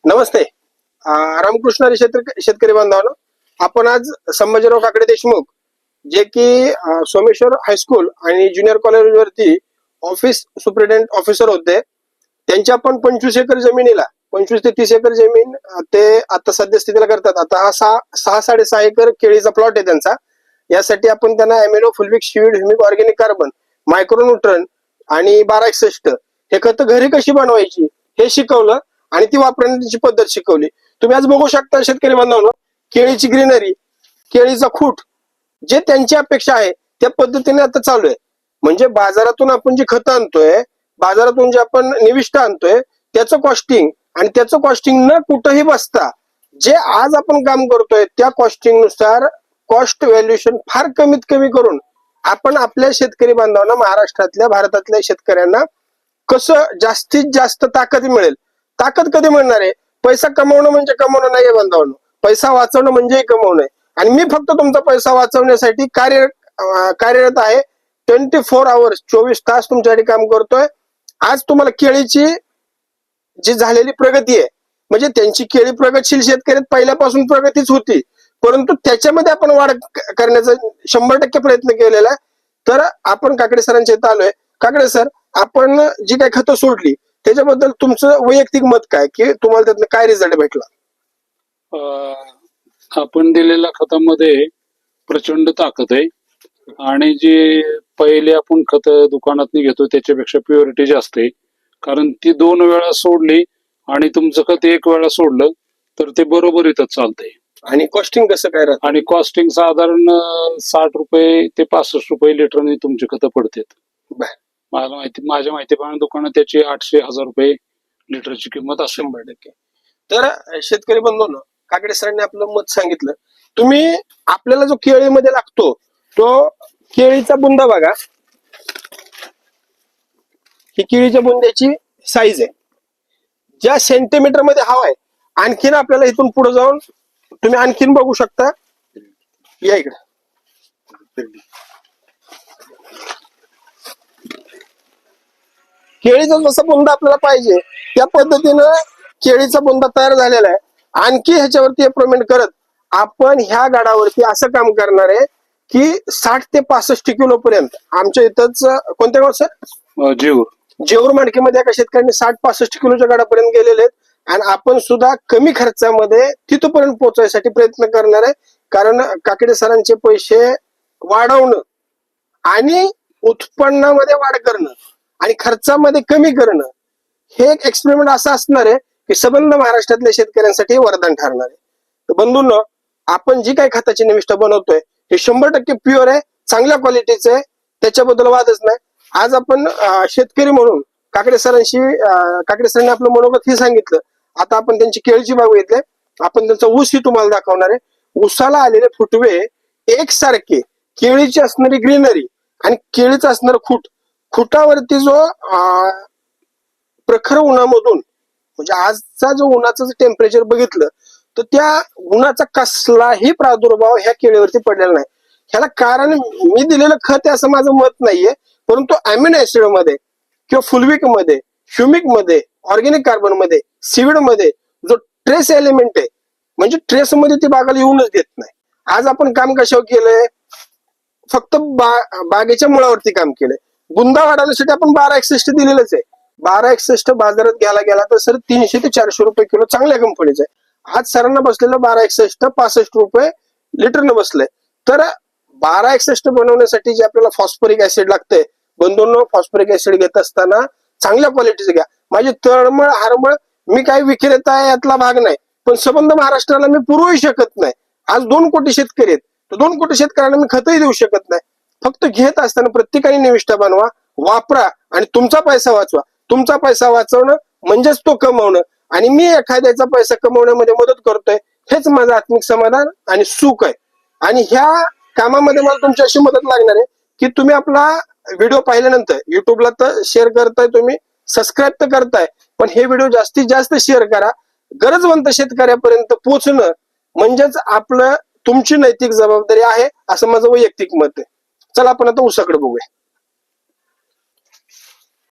नमस्ते. रामकृष्ण हरी शेतकरी बांधवांनो, आपण आज संभाजीराव काकडे देशमुख जे की सोमेश्वर हायस्कूल आणि ज्युनियर कॉलेज वरती ऑफिस सुप्रिटेंडेंट ऑफिसर होते. त्यांच्या पण 25 एकर जमिनीला 25 ते 30 एकर जमीन ते आता सद्यस्थितीला करतात. आता हा 6.5 एकर केळीचा प्लॉट आहे त्यांचा. यासाठी आपण त्यांना amino fulvic seaweed humic organic carbon micronutrient आणि 1261 हे खत घरी कशी बनवायची हे शिकवलं आणि ती वापरण्याची पद्धत शिकवली. तुम्ही आज बघू शकता शेतकरी बांधवांनो, केळीची ग्रीनरी, केळीचा खूट जे त्यांची अपेक्षा आहे त्या पद्धतीने आता चालू आहे. म्हणजे बाजारातून आपण जी खतं आणतोय, बाजारातून जे आपण निविष्ठ आणतोय त्याचं कॉस्टिंग आणि त्याचं कॉस्टिंग न कुठंही बसता जे आज आपण काम करतोय त्या कॉस्टिंग नुसार कॉस्ट व्हॅल्युएशन फार कमीत कमी करून आपण आपल्या शेतकरी बांधवांना, महाराष्ट्रातल्या भारतातल्या शेतकऱ्यांना कसं जास्तीत जास्त ताकद मिळेल. ताकद कधी मिळणार आहे? पैसा कमवणं म्हणजे कमवणं नाहीये बांधवांनो, पैसा वाचवणं म्हणजे कमवणं आहे. आणि मी फक्त तुमचा पैसा वाचवण्यासाठी कार्यरत आहे. 24 आवर्स 24 तास तुमच्यासाठी काम करतोय. आज तुम्हाला केळीची जी झालेली प्रगती आहे, म्हणजे त्यांची केळी प्रगतशील शेतकऱ्यात पहिल्यापासून प्रगतीच होती, परंतु त्याच्यामध्ये आपण वाढ करण्याचा 100% प्रयत्न केलेला आहे. तर आपण काकडे सरांच्या इथं आलोय. काकडे सर, आपण जी काही खतं सोडली त्याच्याबद्दल तुमचं वैयक्तिक मत काय, की तुम्हाला त्यातनं काय रिझल्ट भेटला? आपण दिलेल्या खतामध्ये प्रचंड ताकद आहे आणि जे पहिले आपण खत दुकानात घेतो त्याच्यापेक्षा प्युरिटी जास्त आहे. कारण ती 2 वेळा सोडली आणि तुमचं खत 1 वेळा सोडलं तर ते बरोबर इथं चालतंय. आणि कॉस्टिंग कसं काय राहतं? आणि कॉस्टिंग साधारण 60 रुपये ते 65 रुपये लिटरने तुमची खतं पडतात. माझ्या माहितीप्रमाणे दुकानात त्याची 800-1000 रुपये लिटरची किंमत असेल. 100%. तर शेतकरी बंधूंनो, काकडे सरांनी आपलं मत सांगितलं. तुम्ही आपल्याला जो केळीमध्ये लागतो तो केळीचा बुंदा बघा, ही केळीच्या बुंद्याची साईज आहे, ज्या सेंटीमीटर मध्ये हवा आहे. आणखीन आपल्याला इथून पुढे जाऊन तुम्ही आणखीन बघू शकता. या इकडे केळीचा जसा बुंदा आपल्याला पाहिजे त्या पद्धतीनं केळीचा बुंदा तयार झालेला आहे. आणखी ह्याच्यावरती इम्प्रुव्हमेंट करत आपण ह्या गाडावरती असं काम करणार आहे की 60 ते 65 किलो पर्यंत आमच्या इथंच कोणत्या गाव सर? जेऊर माडकीमध्ये एका शेतकऱ्यांनी 60-65 किलोच्या गाडापर्यंत गेलेले आहेत. आणि आपण सुद्धा कमी खर्चामध्ये तिथपर्यंत पोहोचायसाठी प्रयत्न करणार आहे. कारण काकडे सरांचे पैसे वाढवणं आणि उत्पन्नामध्ये वाढ करणं आणि खर्चामध्ये कमी करणं हे एक एक्सपेरिमेंट असं असणार आहे की संबंध महाराष्ट्रातल्या शेतकऱ्यांसाठी वरदान ठरणार आहे. तर बंधूंनो, आपण जी काही खताची निविष्ठा बनवतोय हे 100% प्युअर आहे, चांगल्या क्वालिटीचं आहे, त्याच्याबद्दल वादच नाही. आज आपण शेतकरी म्हणून काकडे सरांनी आपलं मनोगत हे सांगितलं. आता आपण त्यांची केळीची बाग घेतली, आपण त्यांचा ऊस ही तुम्हाला दाखवणार आहे. ऊसाला आलेले फुटवे एकसारखे, केळीची असणारी ग्रीनरी आणि केळीचं असणारं खुटावरती जो प्रखर उन्हामधून, म्हणजे आजचा जो उन्हाचं टेम्परेचर बघितलं तर त्या उन्हाचा कसलाही प्रादुर्भाव ह्या केळीवरती पडलेला नाही. ह्याला कारण मी दिलेलं खत आहे असं माझं मत नाहीये, परंतु अमिनो ऍसिड मध्ये किंवा फुलविक मध्ये, ह्युमिक मध्ये, ऑर्गॅनिक कार्बन मध्ये, सीविड मध्ये जो ट्रेस एलिमेंट आहे, म्हणजे ट्रेस मध्ये ती बागाला येऊनच देत नाही. आज आपण काम कशावर केलंय? फक्त बागेच्या मुळावरती काम केलंय. बुंदा वाढवण्यासाठी आपण 1261 दिलेलंच आहे. 1261 बाजारात घ्यायला गेला तर सर 300 ते 400 रुपये किलो चांगल्या कंपनीचं आहे. आज सरांना बसलेलं 1261 65 रुपये लिटरनं बसलंय. तर 1261 बनवण्यासाठी जे आपल्याला फॉस्फरिक ऍसिड लागतंय, बंधूंनो, फॉस्फरिक ऍसिड घेत असताना चांगल्या क्वालिटीचं घ्या. माझी तळमळ हारमळ मी काही विक्रेता यातला भाग नाही, पण संबंध महाराष्ट्राला मी पुरवू शकत नाही. आज 2 कोटी शेतकरी आहेत, तर 2 कोटी शेतकऱ्यांना मी खतही देऊ शकत नाही. फक्त घेत असताना प्रत्येकाने निविष्ठा बनवा, वापरा आणि तुमचा पैसा वाचवा. तुमचा पैसा वाचवणं म्हणजेच तो कमवणं, आणि मी एखाद्याचा पैसा कमवण्यामध्ये मदत करतोय हेच माझं आत्मिक समाधान आणि सुख आहे. आणि ह्या कामामध्ये मला तुमची अशी मदत लागणार आहे की तुम्ही आपला व्हिडिओ पाहिल्यानंतर युट्यूबला तर शेअर करताय, तुम्ही सबस्क्राईब तर करताय, पण हे व्हिडिओ जास्तीत जास्त शेअर करा. गरजवंत शेतकऱ्यापर्यंत पोहोचणं म्हणजेच आपलं तुमची नैतिक जबाबदारी आहे असं माझं वैयक्तिक मत आहे. चला आपण आता ऊसाकडे बघूया.